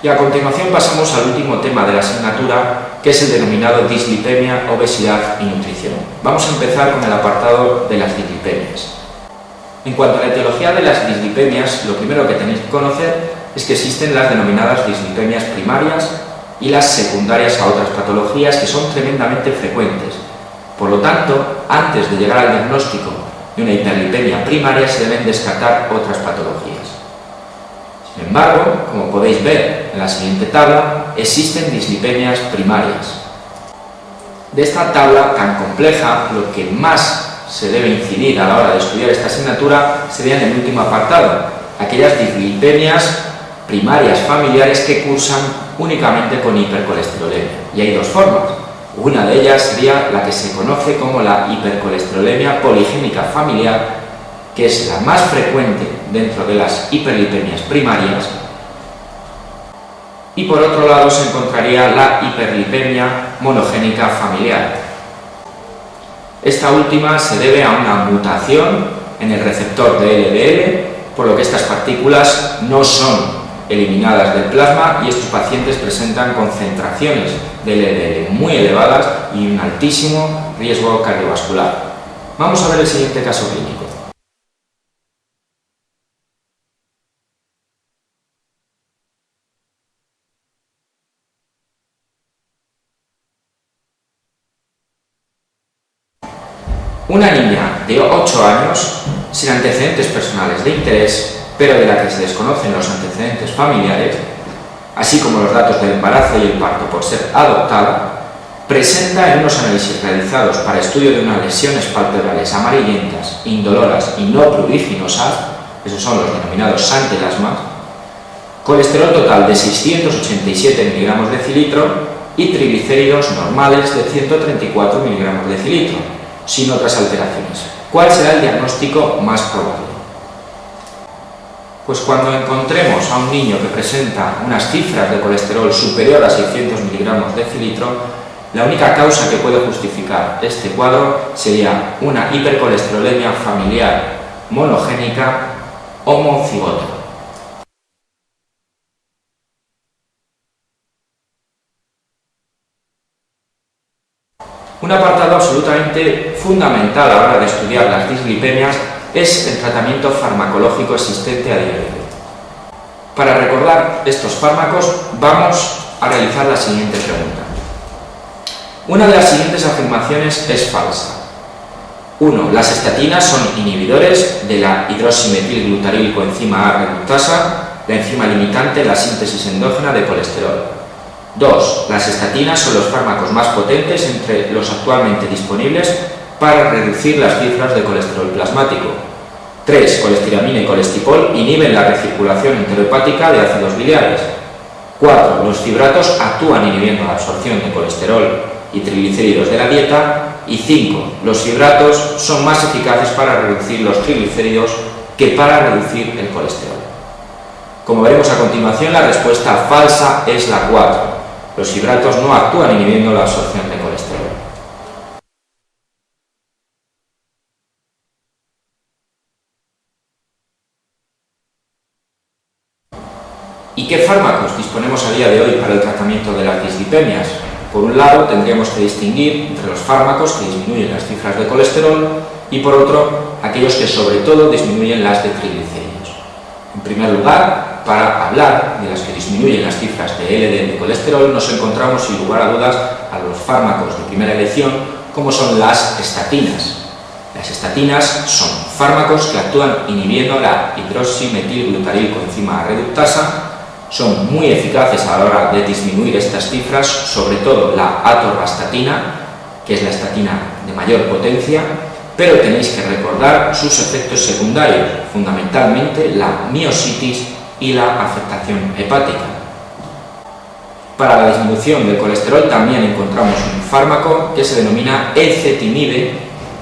Y a continuación pasamos al último tema de la asignatura, que es el denominado dislipemia, obesidad y nutrición. Vamos a empezar con el apartado de las dislipemias. En cuanto a la etiología de las dislipemias, lo primero que tenéis que conocer es que existen las denominadas dislipemias primarias y las secundarias a otras patologías que son tremendamente frecuentes. Por lo tanto, antes de llegar al diagnóstico de una hiperlipemia primaria se deben descartar otras patologías. Sin embargo, como podéis ver en la siguiente tabla, existen dislipemias primarias. De esta tabla tan compleja, lo que más se debe incidir a la hora de estudiar esta asignatura sería en el último apartado, aquellas dislipemias primarias familiares que cursan únicamente con hipercolesterolemia. Y hay dos formas. Una de ellas sería la que se conoce como la hipercolesterolemia poligénica familiar, que es la más frecuente dentro de las hiperlipemias primarias, y por otro lado se encontraría la hiperlipemia monogénica familiar. Esta última se debe a una mutación en el receptor de LDL, por lo que estas partículas no son eliminadas del plasma y estos pacientes presentan concentraciones de LDL muy elevadas y un altísimo riesgo cardiovascular. Vamos a ver el siguiente caso clínico. Una niña de 8 años, sin antecedentes personales de interés, pero de la que se desconocen los antecedentes familiares, así como los datos del embarazo y el parto por ser adoptada, presenta en unos análisis realizados para estudio de unas lesiones palpebrales amarillentas, indoloras y no pruriginosas, esos son los denominados antelasmas, colesterol total de 687 mg decilitro y triglicéridos normales de 134 mg decilitro, sin otras alteraciones. ¿Cuál será el diagnóstico más probable? Pues cuando encontremos a un niño que presenta unas cifras de colesterol superior a 600 mg decilitro, la única causa que puede justificar este cuadro sería una hipercolesterolemia familiar monogénica homocigota. Un apartado absolutamente fundamental a la hora de estudiar las dislipemias es el tratamiento farmacológico existente a día de hoy. Para recordar estos fármacos vamos a realizar la siguiente pregunta. Una de las siguientes afirmaciones es falsa. 1. Las estatinas son inhibidores de la hidroximetilglutarilcoenzima A reductasa, la enzima limitante en la síntesis endógena de colesterol. 2. Las estatinas son los fármacos más potentes entre los actualmente disponibles para reducir las cifras de colesterol plasmático. 3. Colestiramina y colestipol inhiben la recirculación enterohepática de ácidos biliares. 4. Los fibratos actúan inhibiendo la absorción de colesterol y triglicéridos de la dieta. Y 5. Los fibratos son más eficaces para reducir los triglicéridos que para reducir el colesterol. Como veremos a continuación, la respuesta falsa es la 4. Los fibratos no actúan inhibiendo la absorción de colesterol. ¿Y qué fármacos disponemos a día de hoy para el tratamiento de las dislipemias? Por un lado, tendríamos que distinguir entre los fármacos que disminuyen las cifras de colesterol y, por otro, aquellos que sobre todo disminuyen las de triglicéridos. En primer lugar, para hablar de las que disminuyen las cifras de LDL de colesterol, nos encontramos sin lugar a dudas a los fármacos de primera elección, como son las estatinas. Las estatinas son fármacos que actúan inhibiendo la hidroximetilglutarilcoenzima A reductasa, son muy eficaces a la hora de disminuir estas cifras, sobre todo la atorvastatina, que es la estatina de mayor potencia, pero tenéis que recordar sus efectos secundarios, fundamentalmente la miositis y la afectación hepática. Para la disminución del colesterol también encontramos un fármaco que se denomina ezetimibe.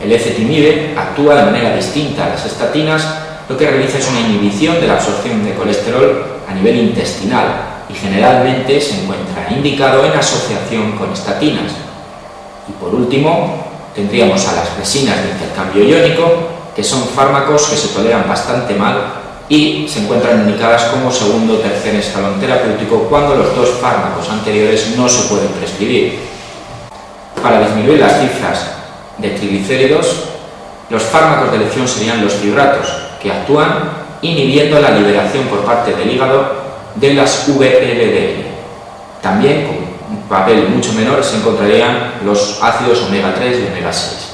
El ezetimibe actúa de manera distinta a las estatinas, lo que realiza es una inhibición de la absorción de colesterol a nivel intestinal y generalmente se encuentra indicado en asociación con estatinas. Y por último, tendríamos a las resinas de intercambio iónico, que son fármacos que se toleran bastante mal y se encuentran indicadas como segundo o tercer escalón terapéutico cuando los dos fármacos anteriores no se pueden prescribir. Para disminuir las cifras de triglicéridos, los fármacos de elección serían los fibratos, que actúan inhibiendo la liberación por parte del hígado de las VLDL. También, con un papel mucho menor, se encontrarían los ácidos omega 3 y omega 6.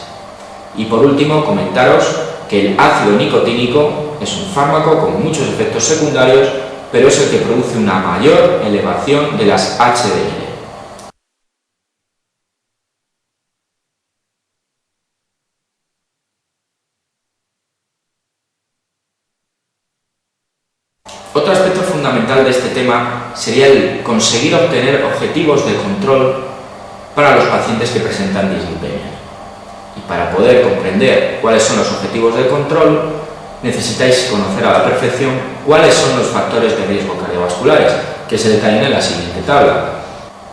Y por último, comentaros que el ácido nicotínico es un fármaco con muchos efectos secundarios, pero es el que produce una mayor elevación de las HDL. Otro aspecto fundamental de este tema sería el conseguir obtener objetivos de control para los pacientes que presentan dislipemia. Y para poder comprender cuáles son los objetivos de control, necesitáis conocer a la perfección cuáles son los factores de riesgo cardiovasculares, que se detallan en la siguiente tabla.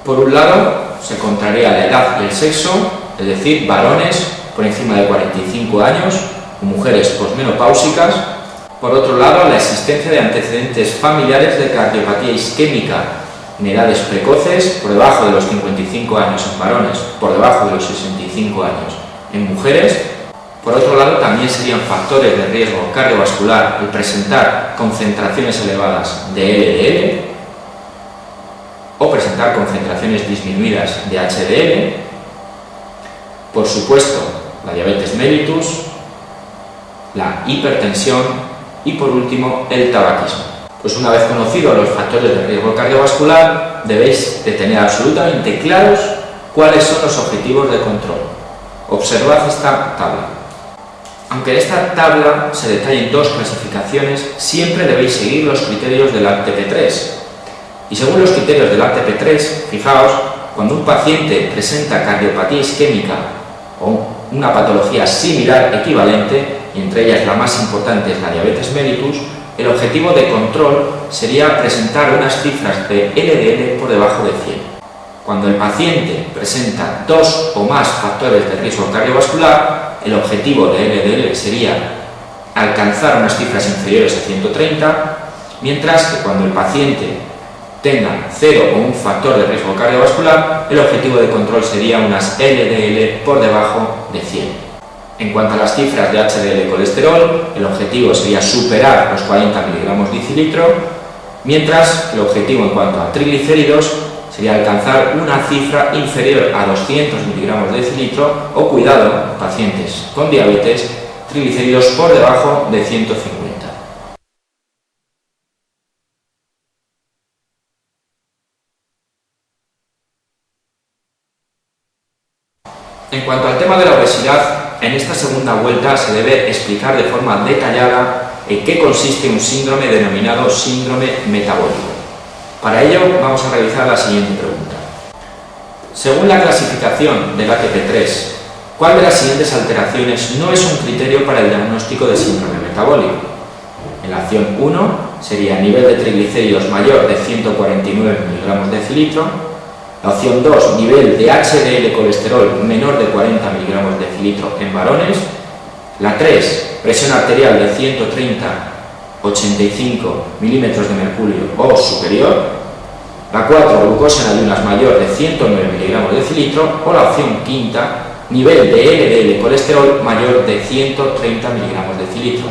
Por un lado, se encontraría la edad y el sexo, es decir, varones por encima de 45 años o mujeres posmenopáusicas. Por otro lado, la existencia de antecedentes familiares de cardiopatía isquémica en edades precoces, por debajo de los 55 años en varones, por debajo de los 65 años en mujeres. Por otro lado, también serían factores de riesgo cardiovascular el presentar concentraciones elevadas de LDL o presentar concentraciones disminuidas de HDL. Por supuesto, la diabetes mellitus, la hipertensión y por último el tabaquismo. Pues una vez conocidos los factores de riesgo cardiovascular, debéis de tener absolutamente claros cuáles son los objetivos de control. Observad esta tabla. Aunque en esta tabla se detallen dos clasificaciones, siempre debéis seguir los criterios del ATP3. Y según los criterios del ATP3, fijaos, cuando un paciente presenta cardiopatía isquémica o una patología similar equivalente, y entre ellas la más importante es la diabetes mellitus, el objetivo de control sería presentar unas cifras de LDL por debajo de 100. Cuando el paciente presenta dos o más factores de riesgo cardiovascular, el objetivo de LDL sería alcanzar unas cifras inferiores a 130, mientras que cuando el paciente tenga 0 o un factor de riesgo cardiovascular, el objetivo de control sería unas LDL por debajo de 100. En cuanto a las cifras de HDL colesterol, el objetivo sería superar los 40 mg decilitro, mientras que el objetivo en cuanto a triglicéridos sería alcanzar una cifra inferior a 200 mg decilitro o, cuidado, pacientes con diabetes, triglicéridos por debajo de 150. En cuanto al tema de la obesidad, en esta segunda vuelta se debe explicar de forma detallada en qué consiste un síndrome denominado síndrome metabólico. Para ello vamos a realizar la siguiente pregunta. Según la clasificación del ATP3, ¿cuál de las siguientes alteraciones no es un criterio para el diagnóstico de síndrome metabólico? En la opción 1 sería nivel de triglicéridos mayor de 149 mg decilitro. La opción 2, nivel de HDL colesterol menor de 40 mg decilitro en varones. La 3, presión arterial de 130/85 milímetros de mercurio o superior. La 4, glucosa en ayunas mayor de 109 mg decilitro. O la opción quinta, nivel de LDL colesterol mayor de 130 mg decilitro.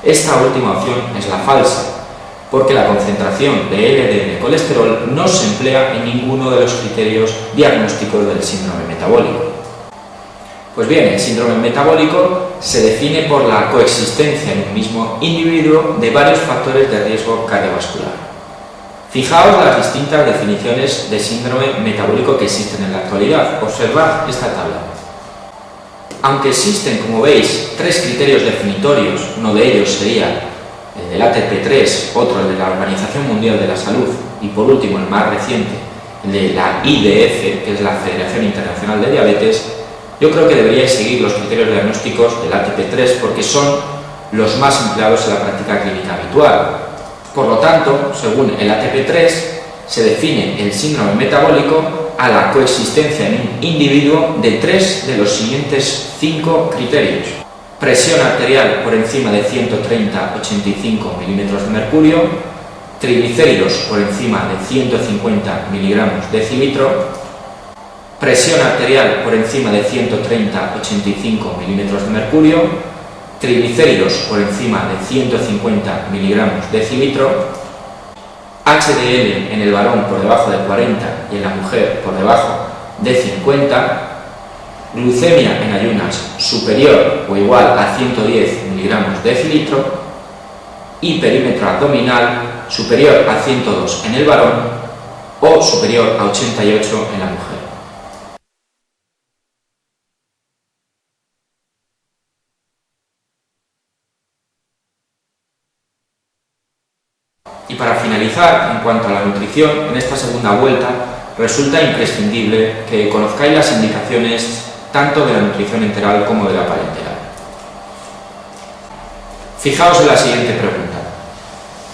Esta última opción es la falsa, porque la concentración de LDL colesterol no se emplea en ninguno de los criterios diagnósticos del síndrome metabólico. Pues bien, el síndrome metabólico se define por la coexistencia en un mismo individuo de varios factores de riesgo cardiovascular. Fijaos las distintas definiciones de síndrome metabólico que existen en la actualidad. Observad esta tabla. Aunque existen, como veis, tres criterios definitorios, uno de ellos sería el del ATP3, otro el de la Organización Mundial de la Salud y por último el más reciente, el de la IDF, que es la Federación Internacional de Diabetes, yo creo que deberíais seguir los criterios diagnósticos del ATP3 porque son los más empleados en la práctica clínica habitual. Por lo tanto, según el ATP3, se define el síndrome metabólico a la coexistencia en un individuo de tres de los siguientes 5 criterios. presión arterial por encima de 130-85 milímetros de mercurio, triglicéridos por encima de 150 miligramos decilitro, presión arterial por encima de 130-85 milímetros de mercurio, triglicéridos por encima de 150 miligramos decilitro, HDL en el varón por debajo de 40 y en la mujer por debajo de 50, glucemia en ayunas superior o igual a 110 miligramos decilitro y perímetro abdominal superior a 102 en el varón o superior a 88 en la mujer. Y para finalizar, en cuanto a la nutrición, en esta segunda vuelta resulta imprescindible que conozcáis las indicaciones tanto de la nutrición enteral como de la parenteral. Fijaos en la siguiente pregunta.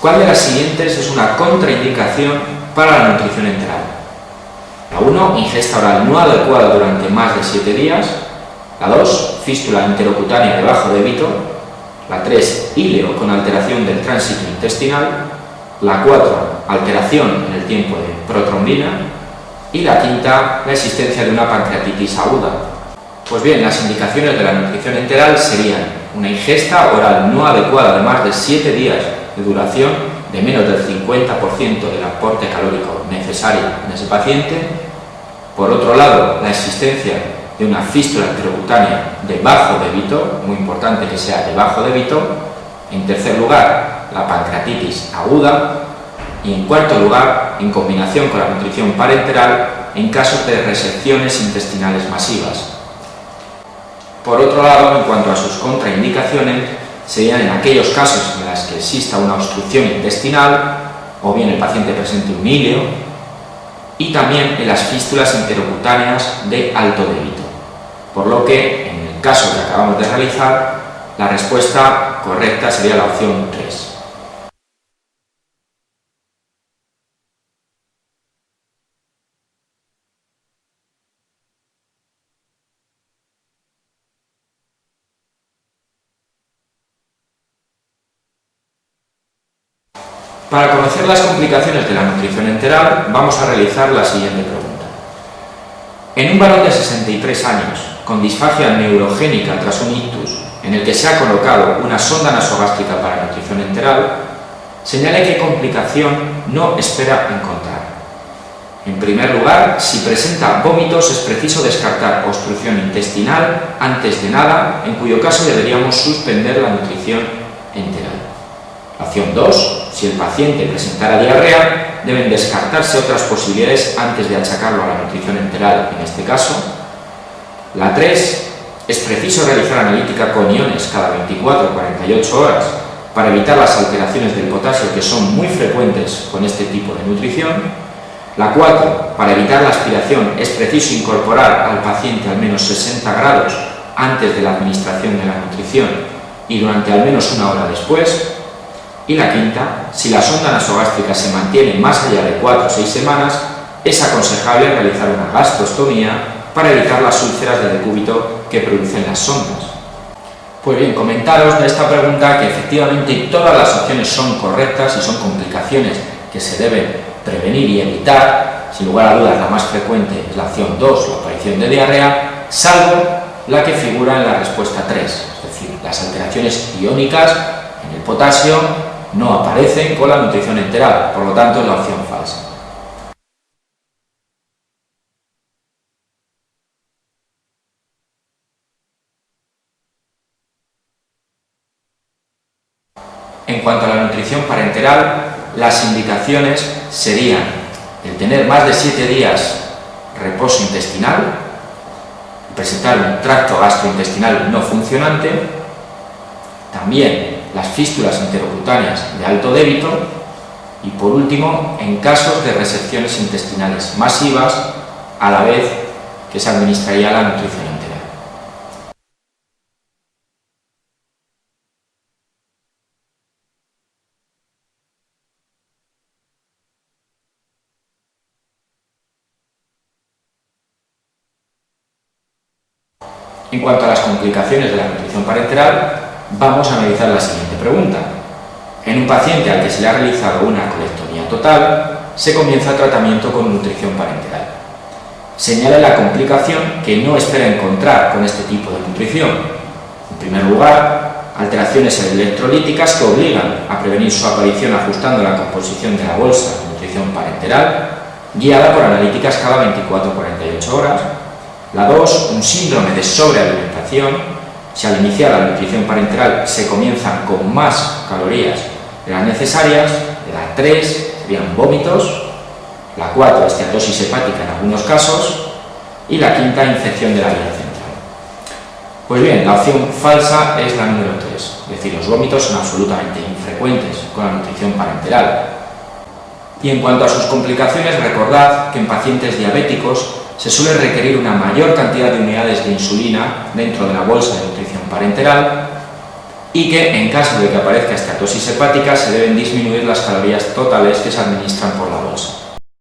¿Cuál de las siguientes es una contraindicación para la nutrición enteral? La 1, ingesta oral no adecuada durante más de 7 días. La 2, fístula enterocutánea de bajo débito. La 3, íleo con alteración del tránsito intestinal. La 4, alteración en el tiempo de protrombina. Y la quinta, la existencia de una pancreatitis aguda. Pues bien, las indicaciones de la nutrición enteral serían una ingesta oral no adecuada de más de 7 días de duración, de menos del 50% del aporte calórico necesario en ese paciente. Por otro lado, la existencia de una fístula enterocutánea de bajo débito, muy importante que sea de bajo débito. En tercer lugar, la pancreatitis aguda. Y en cuarto lugar, en combinación con la nutrición parenteral, en casos de resecciones intestinales masivas. Por otro lado, en cuanto a sus contraindicaciones, serían en aquellos casos en los que exista una obstrucción intestinal o bien el paciente presente un íleo, y también en las fístulas enterocutáneas de alto débito. Por lo que, en el caso que acabamos de realizar, la respuesta correcta sería la opción 3. Para conocer las complicaciones de la nutrición enteral, vamos a realizar la siguiente pregunta. En un varón de 63 años, con disfagia neurogénica tras un ictus, en el que se ha colocado una sonda nasogástrica para nutrición enteral, señale qué complicación no espera encontrar. En primer lugar, si presenta vómitos, es preciso descartar obstrucción intestinal antes de nada, en cuyo caso deberíamos suspender la nutrición enteral. La opción 2, si el paciente presentara diarrea, deben descartarse otras posibilidades antes de achacarlo a la nutrición enteral en este caso. La 3, es preciso realizar analítica con iones cada 24 o 48 horas para evitar las alteraciones del potasio que son muy frecuentes con este tipo de nutrición. La 4, para evitar la aspiración es preciso incorporar al paciente al menos 60 grados antes de la administración de la nutrición y durante al menos una hora después. Y la quinta, si la sonda nasogástrica se mantiene más allá de 4 o 6 semanas, es aconsejable realizar una gastrostomía para evitar las úlceras de decúbito que producen las sondas. Pues bien, comentaros de esta pregunta que efectivamente todas las opciones son correctas y son complicaciones que se deben prevenir y evitar. Sin lugar a dudas, la más frecuente es la opción 2, la aparición de diarrea, salvo la que figura en la respuesta 3, es decir, las alteraciones iónicas en el potasio no aparecen con la nutrición enteral, por lo tanto es la opción falsa. En cuanto a la nutrición parenteral, las indicaciones serían el tener más de 7 días reposo intestinal, presentar un tracto gastrointestinal no funcionante, también las fístulas enterocutáneas de alto débito y, por último, en casos de resecciones intestinales masivas, a la vez que se administraría la nutrición enteral. En cuanto a las complicaciones de la nutrición parenteral, vamos a analizar la siguiente pregunta. En un paciente al que se le ha realizado una colectomía total, se comienza el tratamiento con nutrición parenteral. Señale la complicación que no espera encontrar con este tipo de nutrición. En primer lugar, alteraciones electrolíticas que obligan a prevenir su aparición ajustando la composición de la bolsa de nutrición parenteral, guiada por analíticas cada 24-48 horas. La 2, un síndrome de sobrealimentación. Si al iniciar la nutrición parenteral se comienzan con más calorías de las necesarias. La 3 serían vómitos. La 4, esteatosis hepática en algunos casos. Y la 5, infección de la vía central. Pues bien, la opción falsa es la número 3, es decir, los vómitos son absolutamente infrecuentes con la nutrición parenteral. Y en cuanto a sus complicaciones, recordad que en pacientes diabéticos se suele requerir una mayor cantidad de unidades de insulina dentro de la bolsa de nutrición parenteral y que en caso de que aparezca esteatosis hepática se deben disminuir las calorías totales que se administran por la bolsa.